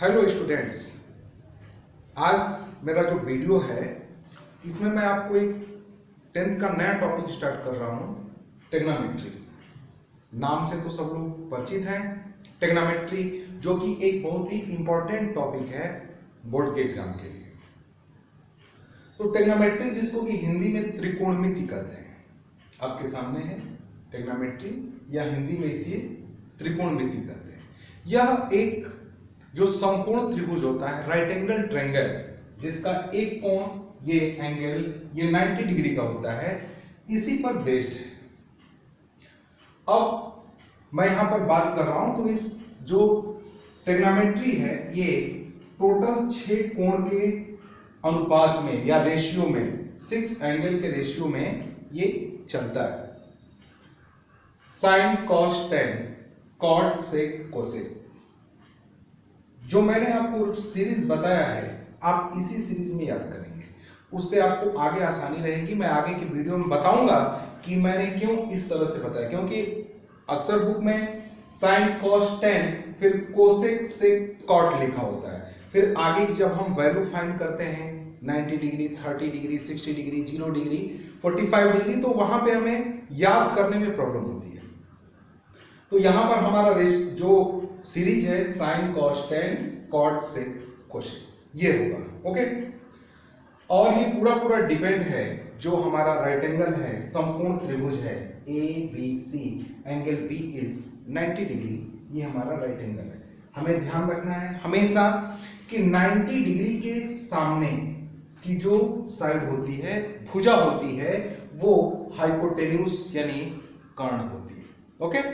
Hello students, आज मेरा जो वीडियो है इसमें मैं आपको एक 10th का नया टॉपिक स्टार्ट कर रहा हूँ। टेग्नोमेट्री नाम से तो सब लोग परिचित हैं। टेग्नोमेट्री जो कि एक बहुत ही इम्पोर्टेंट टॉपिक है बोर्ड के एग्जाम के लिए। तो टेग्नोमेट्री जिसको कि हिंदी में त्रिकोणमिति कहते हैं, आपके सामने है टेग्नोमेट्री या हिंदी में इसे त्रिकोणमिति कहते हैं। यह एक जो संपूर्ण त्रिभुज होता है, राइट एंगल ट्रायंगल, जिसका एक कोण ये एंगल ये 90 डिग्री का होता है, इसी पर बेस्ड है। अब मैं यहां पर बात कर रहा हूं तो इस जो ट्रिग्नोमेट्री है ये टोटल 6 कोण के अनुपात में या रेशियो में, 6 एंगल के रेशियो में ये चलता है। Sign, cos, tan, cot, sec, cosec. जो मैंने आपको सीरीज बताया है आप इसी सीरीज में याद करेंगे, उससे आपको आगे आसानी रहेगी। मैं आगे की वीडियो में बताऊंगा कि मैंने क्यों इस तरह से बताया, क्योंकि अक्सर बुक में साइन, कॉस, टेन फिर कोसेक, सेक, कॉट लिखा होता है। फिर आगे की जब हम वैल्यू फाइंड करते हैं 90 degree, 30 degree, 60 degree, 0 degree, 45 degree, तो वहां पे हमें याद करने में प्रॉब्लम होती है। तो यहां पर हमारा जो सीरीज है sign, cos, tan, cot, sec, cosec, ये होगा। ओके, और ये पूरा डिपेंड है जो हमारा राइट एंगल है, संपूर्ण त्रिभुज है ABC, angle B is 90 degree, ये हमारा राइट एंगल है। हमें ध्यान रखना है हमेशा कि 90 डिग्री के सामने की जो साइड होती है, भुजा होती है, वो हाइपोटेन्यूस यानी कर्ण होती है। ओके,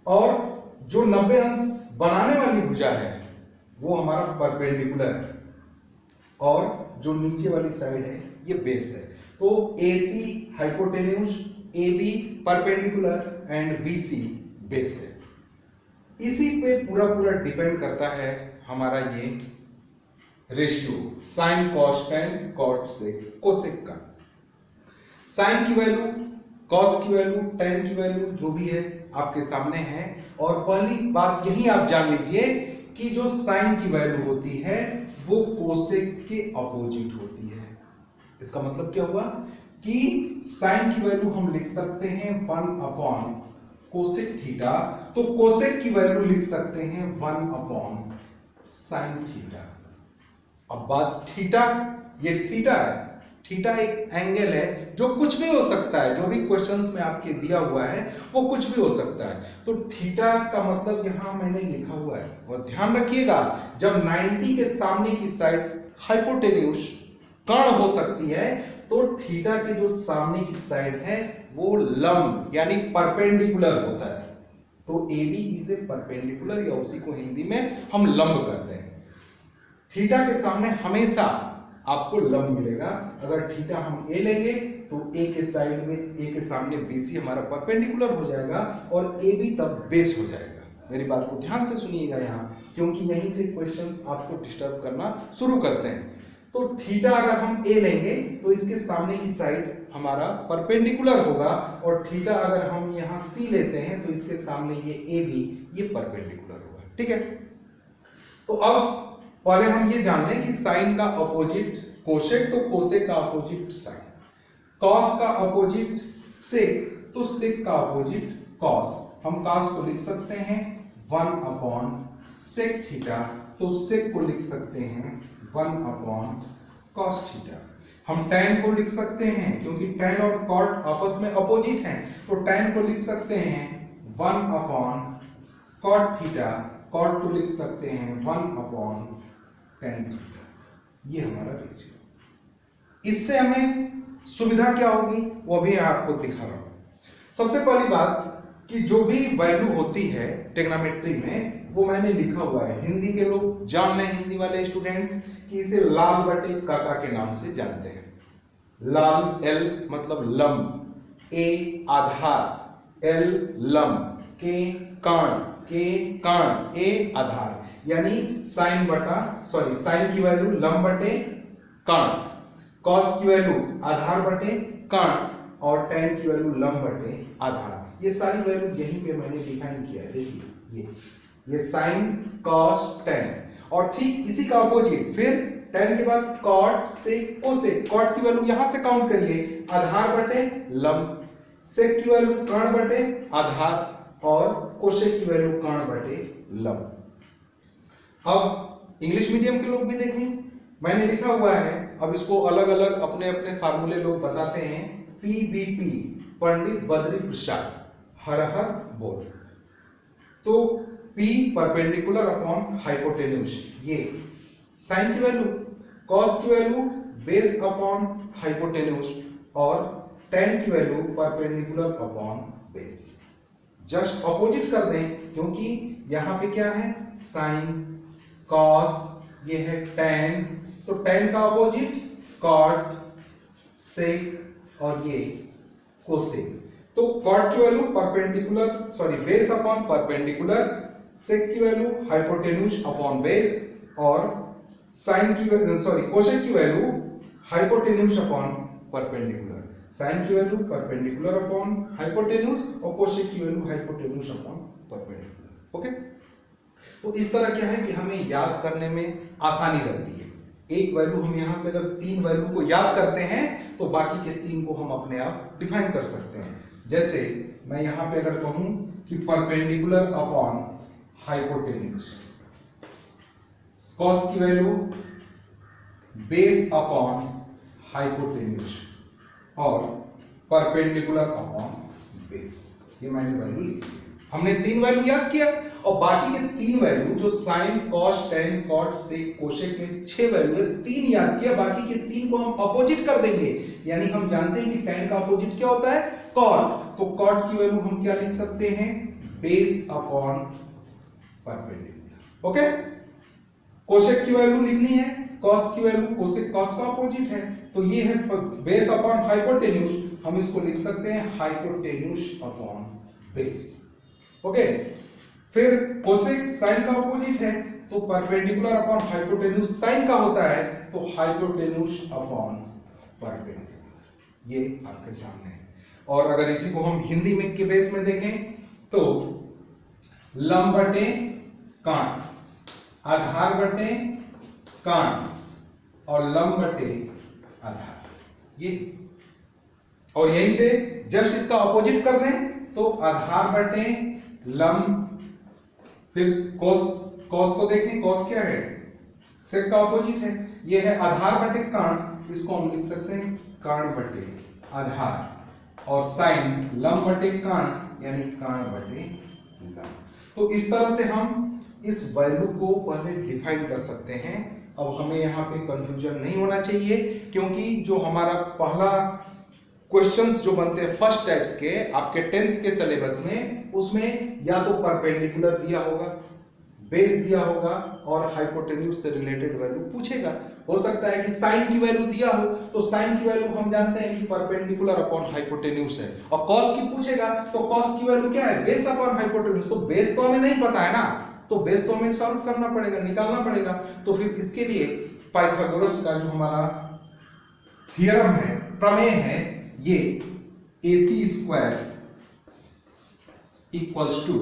और जो 90 अंश बनाने वाली भुजा है वो हमारा परपेंडिकुलर है, और जो नीचे वाली साइड है ये बेस है। तो AC hypotenuse, AB perpendicular and BC base है। इसी पे पूरा डिपेंड करता है हमारा ये ratio sine, cos, tan, cot, sec, cosec का। साइन की वैल्यू, कॉस की वैल्यू, टेन की वैल्यू जो भी है आपके सामने है। और पहली बात यही आप जान लीजिए कि जो साइन की वैल्यू होती है वो कोसेक के अपोजिट होती है। इसका मतलब क्या हुआ कि साइन की वैल्यू हम लिख सकते हैं 1 अपॉन कोसेक थीटा, तो कोसेक की वैल्यू लिख सकते हैं 1 अपॉन साइन थीटा। अब बात थीटा, ये थीटा है, थीटा एक एंगल है जो कुछ भी हो सकता है, जो भी क्वेश्चंस में आपके दिया हुआ है वो कुछ भी हो सकता है। तो थीटा का मतलब यहां मैंने लिखा हुआ है, और ध्यान रखिएगा जब 90 के सामने की साइड हाइपोटेन्यूस कर्ण हो सकती है तो थीटा के जो सामने की साइड है वो लंब यानी परपेंडिकुलर होता है। तो AB इज ए परपेंडिकुलर, या उसी को हिंदी में हम लंब कहते हैं। थीटा के सामने हमेशा आपको लंब मिलेगा। अगर थीटा हम A लेंगे तो A के साइड में, A के सामने BC हमारा परपेंडिकुलर हो जाएगा और AB तब बेस हो जाएगा। मेरी बात को ध्यान से सुनिएगा यहाँ, क्योंकि यहीं से क्वेश्चंस आपको डिस्टर्ब करना शुरू करते हैं। तो थीटा अगर हम A लेंगे तो इसके सामने की साइड हमारा परपेंडिकुलर होगा, और थीटा अगर हम यहाँ C लेते हैं तो इसके सामने ये AB ये परपेंडिकुलर होगा। ठीक है, तो अब पहले हम ये जान लें कि साइन का अपोजिट कोसेक, तो कोसेक का अपोजिट साइन, कॉस का अपोजिट सेक, तो सेक का अपोजिट कॉस। हम कॉस को लिख सकते हैं 1 अपॉन सेक थीटा, तो सेक को लिख सकते हैं 1 अपॉन कॉस थीटा। हम टैन को लिख सकते हैं, क्योंकि टैन और कॉट आपस में अपोजिट हैं, तो टैन को लिख सकते हैं 1 अपॉन कॉट थीटा, कॉट को लिख सकते हैं 1 अपॉन टेन थीटा। ये हमारा रेशियो। इससे हमें सुविधा क्या होगी वो भी आपको दिखा रहा हूं। सबसे पहली बात कि जो भी वैल्यू होती है टेग्नोमेट्री में वो मैंने लिखा हुआ है। हिंदी के लोग जान लें, हिंदी वाले स्टूडेंट्स, कि इसे लाल बटे काका के नाम से जानते हैं। लाल, L मतलब लंब, A आधार, L लंब, K कर्ण, A आधार, यानी साइन की वैल्यू लंब बटे कर्ण, कॉस की वैल्यू आधार बटे कर्ण, और टेन की वैल्यू लंब बटे आधार। ये सारी वैल्यू यहीं पे मैंने डिफाइन किया है। देखिए ये साइन, कॉस, टेन। और ठीक इसी का अपोजिट फिर tan के बाद cot sec cosec, cot की वैल्यू यहां से काउंट करिए आधार बटे लंब, sec की वैल्यू कर्ण बटे आधार और cosec की वैल्यू कर्ण बटे लंब। अब इंग्लिश मीडियम के लोग भी देखें, मैंने लिखा हुआ है, अब इसको अलग अलग अपने अपने फार्मूले लोग बताते हैं। PBP पंडित बद्री प्रसाद, हर हर बोल। तो P परपेंडिकुलर अपॉन हाइपोटेन्यूज, ये साइन की वैल्यू, कॉस की वैल्यू बेस अपॉन हाइपोटेन्यूज और tan की value perpendicular upon base. Just opposite कर दें क्योंकि यहां पे क्या है साइन, कॉस, ये है tan, तो tan का अपोजिट cot, sec और ये cosec। तो cot की value perpendicular sorry base upon perpendicular, sec की वैल्यू हाइपोटेन्यूज अपॉन बेस और साइन की सॉरी cosec की value hypotenuse upon perpendicular, sine की वैल्यू परपेंडिकुलर अपॉन हाइपोटेन्यूज और cosec की value hypotenuse upon perpendicular. Okay, तो इस तरह क्या है कि हमें याद करने में आसानी रहती है। एक वैल्यू हम यहां से अगर तीन वैल्यू को याद करते हैं तो बाकी के तीन को हम अपने आप डिफाइन कर सकते हैं। जैसे मैं यहां पे अगर कहूं कि परपेंडिकुलर अपॉन हाइपोटेन्यूज, कॉस की वैल्यू बेस अपॉन हाइपोटेन्यूज और परपेंडिकुलर अपॉन बेस, ये मैंने वैल्यू लिखी है। हमने तीन वैल्यू याद किया और बाकी के तीन वैल्यू जो sine, cos, tan, cot, sec, cosec में 6 वैल्यू है, तीन याद किया, बाकी के तीन को हम अपोजिट कर देंगे। यानी हम जानते हैं कि tan का अपोजिट क्या होता है cot, तो cot की वैल्यू हम क्या लिख सकते हैं base upon perpendicular. Okay, cosec की वैल्यू लिखनी है, cos की वैल्यू cosec, cos का अपोजिट है, तो ये है बेस अपॉन हाइपोटेन्यूज, हम इसको लिख सकते हैं हाइपोटेन्यूज अपॉन बेस। ओके, फिर cosec साइन का अपोजिट है, तो परपेंडिकुलर अपॉन हाइपोटेन्यूज साइन का होता है, तो हाइपोटेन्यूज अपॉन परपेंडिकुलर, ये आपके सामने है। और अगर इसी को हम हिंदी में के बेस में देखें तो लंब बटे काट, आधार बटे काट और लंब बटे आधार, ये। और यहीं से जस्ट इसका अपोजिट कर दें तो आधार बटे लंब, फिर cos को देखें, cos क्या है sec का अपोजिट है, ये है आधार बटे कर्ण, इसको हम लिख सकते हैं कर्ण बटे आधार और साइन लंब बटे कर्ण यानी कर्ण बटे लंब। तो इस तरह से हम इस वैल्यू को पहले डिफाइन कर सकते हैं। अब हमें यहाँ पे कंफ्यूजन नहीं होना चाहिए क्योंकि जो हमारा पहला क्वेश्चंस जो बनते हैं फर्स्ट टाइप्स के आपके 10th के सिलेबस में, उसमें या तो परपेंडिकुलर दिया होगा, बेस दिया होगा और हाइपोटेन्यूज से रिलेटेड वैल्यू पूछेगा। हो सकता है कि साइन की वैल्यू दिया हो, तो साइन की वैल्यू हम जानते हैं कि परपेंडिकुलर अपॉन हाइपोटेन्यूज है, और कॉस की पूछेगा तो कॉस की वैल्यू क्या है बेस अपॉन हाइपोटेन्यूज, तो बेस तो हमें नहीं पता है ना, तो बेस तो हमें सॉल्व करना पड़ेगा, निकालना पड़ेगा। तो फिर इसके लिए पाइथागोरस का जो हमारा थियरम है, प्रमेय है, ये AC square equals to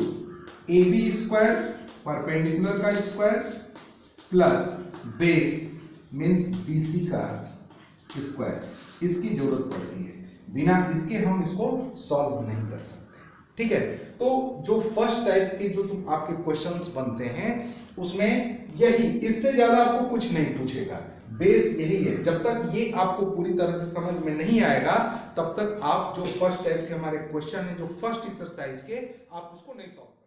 AB square perpendicular का square plus base means BC का स्क्वायर, इसकी जरूरत पड़ती है, बिना इसके हम इसको सॉल्व नहीं कर सकते। ठीक है, तो जो फर्स्ट टाइप के जो आपके क्वेश्चंस बनते हैं उसमें यही, इससे ज्यादा आपको कुछ नहीं पूछेगा, बेस यही है। जब तक ये आपको पूरी तरह से समझ में नहीं आएगा तब तक आप जो फर्स्ट टाइप के हमारे क्वेश्चन है, जो फर्स्ट एक्सरसाइज के, आप उसको नहीं सॉल्व